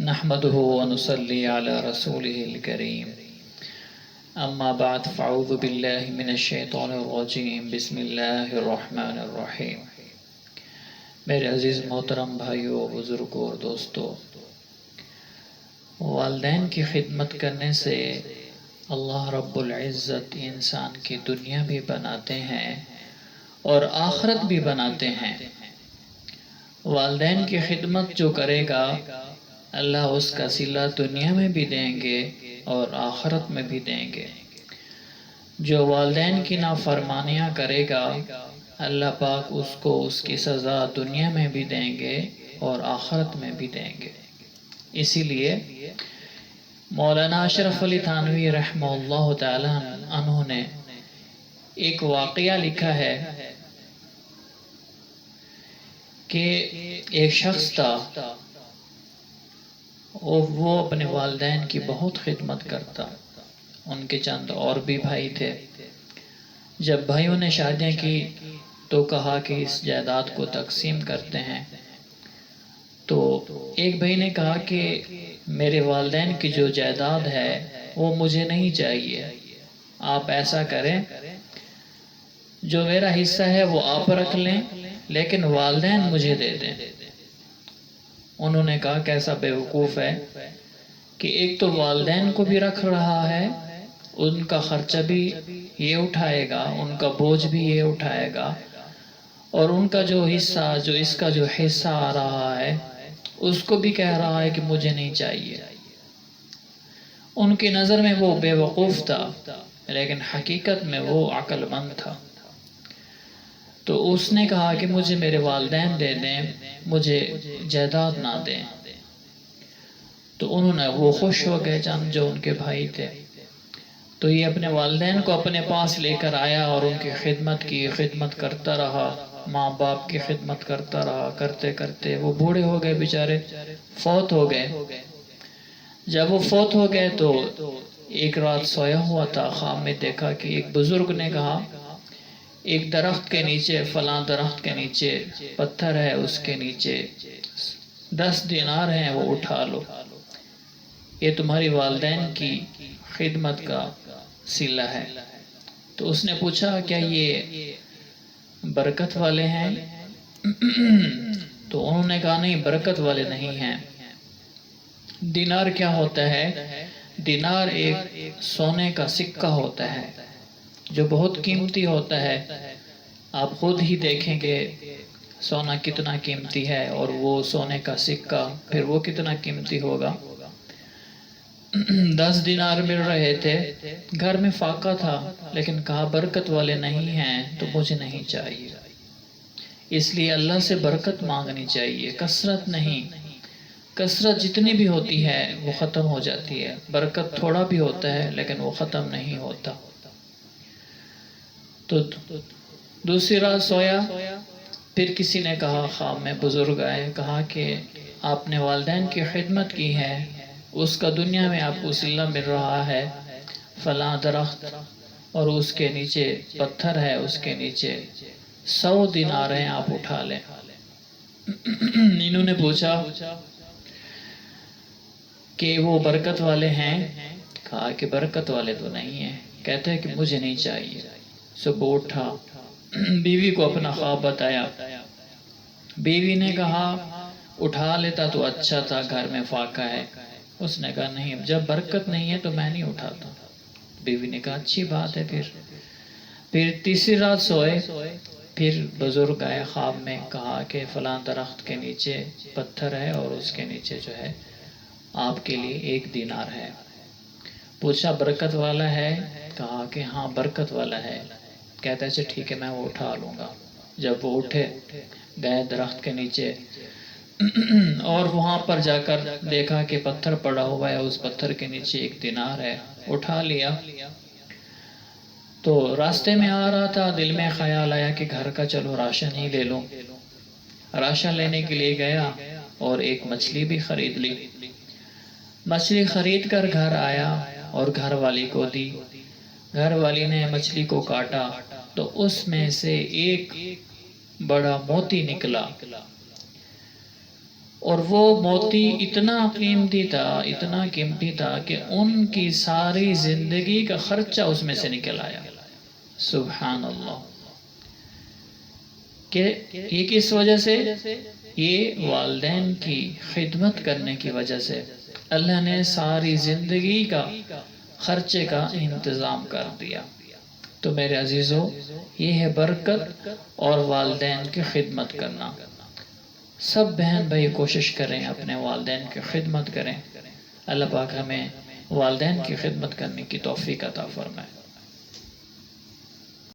نحمده ونصلي على رسوله الكريم اما بعد فاعوذ باللہ من الشیطان الرجیم بسم اللہ الرحمن الرحیم۔ میرے عزیز محترم بھائیوں، بزرگوں اور دوستوں، والدین کی خدمت کرنے سے اللہ رب العزت انسان کی دنیا بھی بناتے ہیں اور آخرت بھی بناتے ہیں۔ والدین کی خدمت جو کرے گا اللہ اس کا صلہ دنیا میں بھی دیں گے اور آخرت میں بھی دیں گے۔ جو والدین کی نافرمانیاں کرے گا اللہ پاک اس کو اس کی سزا دنیا میں بھی دیں گے اور آخرت میں بھی دیں گے۔ اسی لیے مولانا اشرف علی تھانوی رحمہ اللہ تعالی عنہ نے ایک واقعہ لکھا ہے کہ ایک شخص تھا، وہ اپنے والدین کی بہت خدمت کرتا۔ ان کے چند اور بھی بھائی تھے۔ جب بھائیوں نے شادیاں کی تو کہا کہ اس جائیداد کو تقسیم کرتے ہیں، تو ایک بھائی نے کہا کہ میرے والدین کی جو جائیداد ہے وہ مجھے نہیں چاہیے، آپ ایسا کریں جو میرا حصہ ہے وہ آپ رکھ لیں لیکن والدین مجھے دے دیں۔ انہوں نے کہا کیسا بیوقوف ہے کہ ایک تو والدین کو بھی رکھ رہا ہے، ان کا خرچہ بھی یہ اٹھائے گا، ان کا بوجھ بھی یہ اٹھائے گا، اور ان کا جو حصہ، جو اس کا جو حصہ آ رہا ہے اس کو بھی کہہ رہا ہے کہ مجھے نہیں چاہیے۔ ان کی نظر میں وہ بیوقوف تھا لیکن حقیقت میں وہ عقل مند تھا۔ تو اس نے کہا کہ مجھے میرے والدین دے دیں، مجھے جائیداد نہ دیں۔ تو انہوں نے وہ خوش ہو گئے جو ان کے بھائی تھے۔ تو یہ اپنے والدین کو اپنے پاس لے کر آیا اور ان کی خدمت کرتا رہا، ماں باپ کی خدمت کرتا رہا، کرتے کرتے وہ بوڑھے ہو گئے بیچارے، فوت ہو گئے۔ جب وہ فوت ہو گئے تو ایک رات سویا ہوا تھا، خواب میں دیکھا کہ ایک بزرگ نے کہا ایک درخت کے نیچے، فلاں درخت کے نیچے پتھر ہے، اس کے نیچے 10 دینار ہیں، وہ اٹھا لو، یہ تمہاری والدین کی خدمت کا صلہ ہے۔ تو اس نے پوچھا کیا یہ برکت والے ہیں؟ تو انہوں نے کہا نہیں، برکت والے نہیں ہیں۔ دینار کیا ہوتا ہے؟ دینار ایک سونے کا سکہ ہوتا ہے جو بہت قیمتی ہوتا ہے۔ آپ خود ہی دیکھیں گے سونا کتنا قیمتی ہے اور وہ سونے کا سکہ پھر وہ کتنا قیمتی ہوگا۔ 10 دینار مل رہے تھے، گھر میں فاقہ تھا، لیکن کہا برکت والے نہیں ہیں تو مجھے نہیں چاہیے۔ اس لیے اللہ سے برکت مانگنی چاہیے، کثرت نہیں۔ کثرت جتنی بھی ہوتی ہے وہ ختم ہو جاتی ہے، برکت تھوڑا بھی ہوتا ہے لیکن وہ ختم نہیں ہوتا۔ تو دوسری رات سویا، پھر کسی نے کہا، خواب میں بزرگ آئے، کہا کہ آپ نے والدین کی خدمت کی ہے، اس کا دنیا میں آپ کو صلہ مل رہا ہے، فلاں درخت اور اس کے نیچے پتھر ہے، اس کے نیچے 100 دینار ہیں، آپ اٹھا لیں۔ انہوں نے پوچھا کہ وہ برکت والے ہیں؟ کہا کہ برکت والے تو نہیں ہیں۔ کہتے ہیں کہ مجھے نہیں چاہیے۔ صبح اٹھا، بیوی کو اپنا خواب بتایا۔ بیوی نے کہا اٹھا لیتا تو اچھا تھا، گھر میں فاقہ ہے۔ اس نے کہا نہیں، جب برکت نہیں ہے تو میں نہیں اٹھاتا۔ بیوی نے کہا اچھی بات ہے۔ پھر تیسری رات سوئے، پھر بزرگ آئے خواب میں، کہا کہ فلاں درخت کے نیچے پتھر ہے اور اس کے نیچے جو ہے آپ کے لیے 1 دینار ہے۔ پوچھا برکت والا ہے؟ کہا کہ ہاں برکت والا ہے۔ کہتا ہے ٹھیک ہے، میں وہ اٹھا لوں گا۔ جب وہ اٹھے، گئے درخت کے نیچے اور وہاں پر جا کر دیکھا کہ پتھر پڑا ہوا ہے، اس پتھر کے نیچے 1 دینار ہے، اٹھا لیا۔ تو راستے میں آ رہا تھا، دل میں خیال آیا کہ گھر کا چلو راشن ہی لے لوں۔ راشن لینے کے لیے گیا اور ایک مچھلی بھی خرید لی۔ مچھلی خرید کر گھر آیا اور گھر والی کو دی۔ گھر والی نے مچھلی کو کاٹا تو اس میں سے ایک بڑا موتی نکلا۔ اور وہ موتی اتنا قیمتی تھا کہ ان کی ساری زندگی کا خرچہ اس میں سے نکل آیا. سبحان اللہ. کہ یہ کس وجہ سے؟ یہ والدین کی خدمت کرنے کی وجہ سے اللہ نے ساری زندگی کا خرچے کا انتظام کر دیا. تو میرے عزیزو، یہ ہے برکت اور والدین کی خدمت کرنا. سب بہن بھائی کوشش کریں اپنے والدین کی خدمت کریں. اللہ پاک ہمیں والدین کی خدمت کرنے کی توفیق عطا فرمائے.